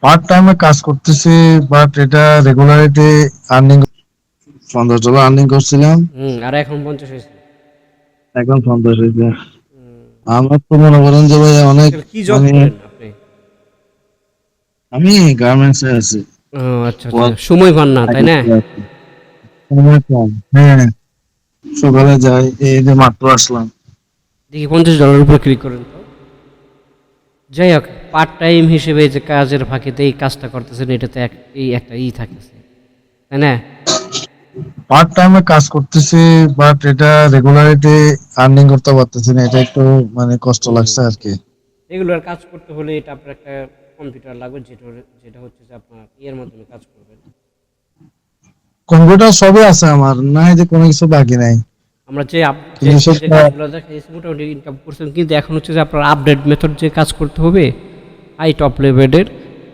Part টাইমে কাজ করতেছি, বাট এটা রেগুলারিটি আর্নিং $15 আর্নিং করছিলাম। আর এখন 50 হয়েছে। এখন 50 হয়েছে। হুম। আমার তো মনে করেন যে ভাই অনেক, তাহলে কি জব মানে করেন আপনি? আমি গার্মেন্টস এ আছি। ও আচ্ছা, আচ্ছা। সময় পান না, তাই না? সময় কম। হ্যাঁ, সকালে যাই, এই যে মাত্র আসলাম। দেখি $50 উপর ক্লিক করেন তো। যাই হোক, পার্ট টাইম হিসেবে যে কাজের ফাঁকিতে এই কাজটা করতেছেন, এটাতে এই একটা থাকতেছে, তাই না? পার্ট টাইমে কাজ করতেছি, বাট এটা রেগুলারিটি আর্নিং করতে পারতেছি না, এটা একটু মানে কষ্ট হুম। লাগছে আর কি। রেগুলার কাজ করতে হলে এটা আপনার একটা কম্পিউটার লাগবে, যেটা হচ্ছে যে আপনার ইয়ের মাধ্যমে কাজ করবেন। কম্পিউটার সবই আছে আমার, নাই যে কোনো কিছু বাকি নাই। আমরা যে যে কিন্তু যে সেটা কাজগুলো দেখাইছি মোটামুটি ইনকাম করছেন, কিন্তু এখন হচ্ছে যে আপনার আপডেট মেথড যে কাজ করতে হবে হাই টপ লেভেলের,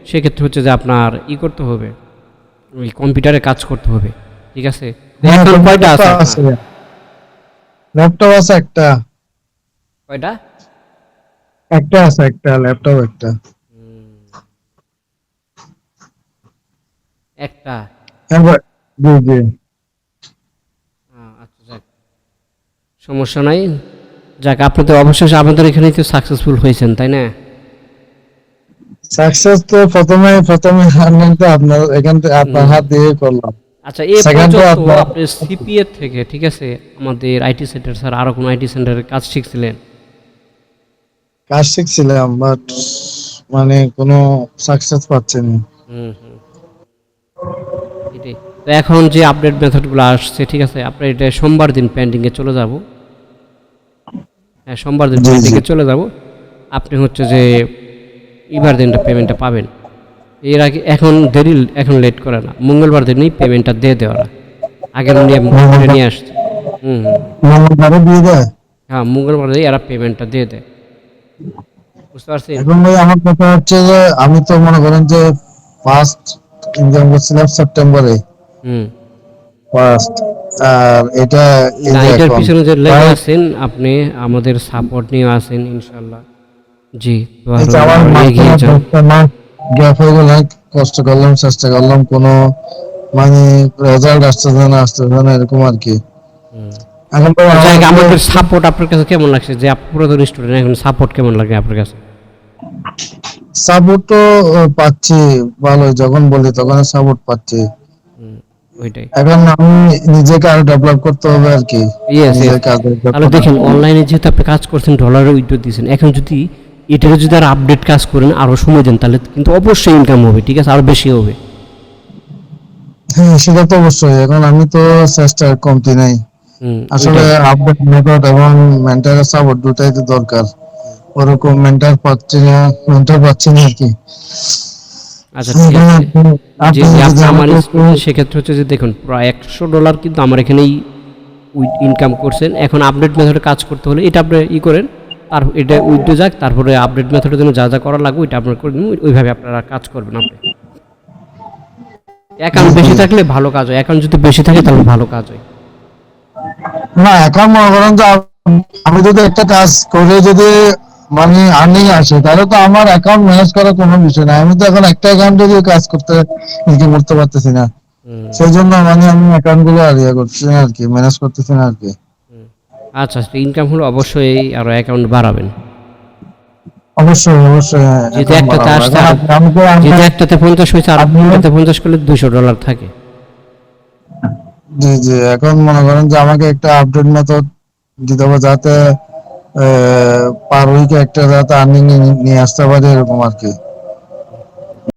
সেক্ষেত্রে হচ্ছে যে আপনার করতে হবে, ওই কম্পিউটারে কাজ করতে হবে। ঠিক আছে? তো হ্যাঁ, এখন কয়টা কম্পিউটার তো আছে আপনার? আছে, ল্যাপটপ আছে একটা। কয়টা? একটা আছে, একটা ল্যাপটপ একটা। হুম, একটা। হ্যাঁ ভাই, জি জি। আচ্ছা, যাক, সমস্যা নাই। যাক, আপনাদের অবশেষে আমাদের এখানেই তো সাকসেসফুল হয়েছেন, তাই না? সাকসেস তো প্রথমে প্রথমে আর্নিং তো আপনার এখান থেকে আপনার হুম। হাত দিয়ে করলাম। আচ্ছা, এ সেকেন্ডে পর্যন্ত আপনার আপনি সিপিএ থেকে, ঠিক আছে, আমাদের আইটি সেন্টার স্যার আরো কোনো আইটি সেন্টারের কাজ শিখছিলেন? কাজ শিখছিলাম, বাট মানে কোনো সাকসেস পাচ্ছি না। হুম, হুম। এটাই। তো এখন যে আপডেট মেথডগুলো আসছে, ঠিক আছে, আপনার এটা সোমবার দিন পেন্ডিংয়ে চলে যাব। হ্যাঁ, সোমবার দিন জি জি। পেন্ডিংয়ে চলে যাব। আপনি হচ্ছে যে এবার দিনটা পেমেন্টটা পাবেন। এর আগে এখন দেরি, এখন লেট করে না, মঙ্গলবার দিনই পেমেন্টটা দিয়ে দেওয়া। আগের নিয়ম করে মঙ্গলবার, নিয়ে আসছে। হুম, হুম। মঙ্গলবারে দিয়ে দেয়। হ্যাঁ, মঙ্গলবার দিয়ে এরা পেমেন্টটা দিয়ে দেয়। বুঝতে পারছেন? এখন ভাই আমার কথা হচ্ছে যে আমি তো মনে করেন যে ফার্স্ট ইনকাম করছিলাম সেপ্টেম্বরে, হুম। ফার্স্ট। আর এটা এই না, যে এটার এখন পিছনে যে লেগে প্রায়, আছেন আপনি, আমাদের সাপোর্ট নিয়ে আছেন ইনশাল্লাহ। জি, দোয়া এই যে রইল, আমার আর এগিয়ে মাঝখানে যান। 10টা মাস গ্যাপ হয়ে গেল, অনেক কষ্ট করলাম, চেষ্টা করলাম, কোনো মানে রেজাল্ট আসতেছে না, আসতেছে না, এরকম আর কি। হুম। এখন তো তো যাই আমার হোক, যে আমাদের সাপোর্ট আপনার কাছে কেমন লাগছে? যে আপনি পুরাতন স্টুডেন্ট, এখন সাপোর্ট কেমন লাগে আপনার কাছে? সাপোর্ট তো পাচ্ছি ভালো, যখন বলি তখন সাপোর্ট পাচ্ছি। হুম, ওইটাই। এখন আমি নিজেকে আরো ডেভেলপ করতে হবে আর কি, ইয়েস, ইয়েস। নিজের কাজের তাহলে দক্ষতা। দেখেন, অনলাইনে যেহেতু আপনি কাজ করছেন, ডলারে উইথড্র দিয়েছেন, এখন যদি এটাকে যদি আর আপডেট কাজ করেন, আরও সময় দেন, তাহলে কিন্তু অবশ্যই ইনকাম হবে, ঠিক আছে, আরও বেশি হবে। হ্যাঁ, সেটা তো অবশ্যই, এখন আমি তো চেষ্টার কমতি নাই। হুম, আসলে ওইটাই। আপডেট মেথড এবং মেন্টাল সাপোর্ট দুটাই তো দরকার। হুম। ওরকম মেন্টাল পাচ্ছি না আর কি। আচ্ছা, ঠিক এখন আছে। আপনি আপনি যেহেতু যদি আপনি আমার আমাকে একটু, স্টুডেন্ট, সেক্ষেত্রে হচ্ছে যে দেখুন, প্রায় $100 কিন্তু আমার এখানেই ইনকাম করছেন। এখন আপডেট মেথডে কাজ করতে হলে এটা আপনি করেন, তার এটা উইথড্র যাক, তারপরে আপডেট মেথডের জন্য যা যা করা লাগবে ওইটা আপনার করে নিন, ওইভাবে আপনারা কাজ করবেন আপনি। জি অ্যাকাউন্ট জি। বেশি থাকলে ভালো কাজ হয়, অ্যাকাউন্ট যদি বেশি থাকে তাহলে ভালো কাজ হয়। না, এখন মনে করেন যে আমি যদি একটা কাজ করে যদি মানে আর্নিং আসে, তাহলে তো আমার অ্যাকাউন্ট ম্যানেজ করার কোনো বিষয় না। আমি তো এখন একটা অ্যাকাউন্টে দিয়ে কাজ করতে ইনকাম করতে পারতেছি না। হুম, সেই জন্য মানে আমি অ্যাকাউন্ট গুলো আর ইয়ে করতেছি না আর কি, ম্যানেজ করতেছি না আর কি। হুম। আচ্ছা, ইনকাম হলে অবশ্যই আরও অ্যাকাউন্ট বাড়াবেন। অবশ্যই অবশ্যই, হ্যাঁ, যেহেতু অ্যাকাউন্ট একটাতে বাড়াবো। আসছে, এখন আর আমি তো যেহেতু আপনার, একটাতে 50 হয়েছে, আর আপনি, একটাতে 50 করলে $200 থাকে। জি জি, এখন মনে করেন যে আমাকে একটা আপডেট মেথড দিতে হবে, যাতে পার উইকে একটা যাতে আর্নিং নিয়ে আসতে পারি, এরকম আর কি।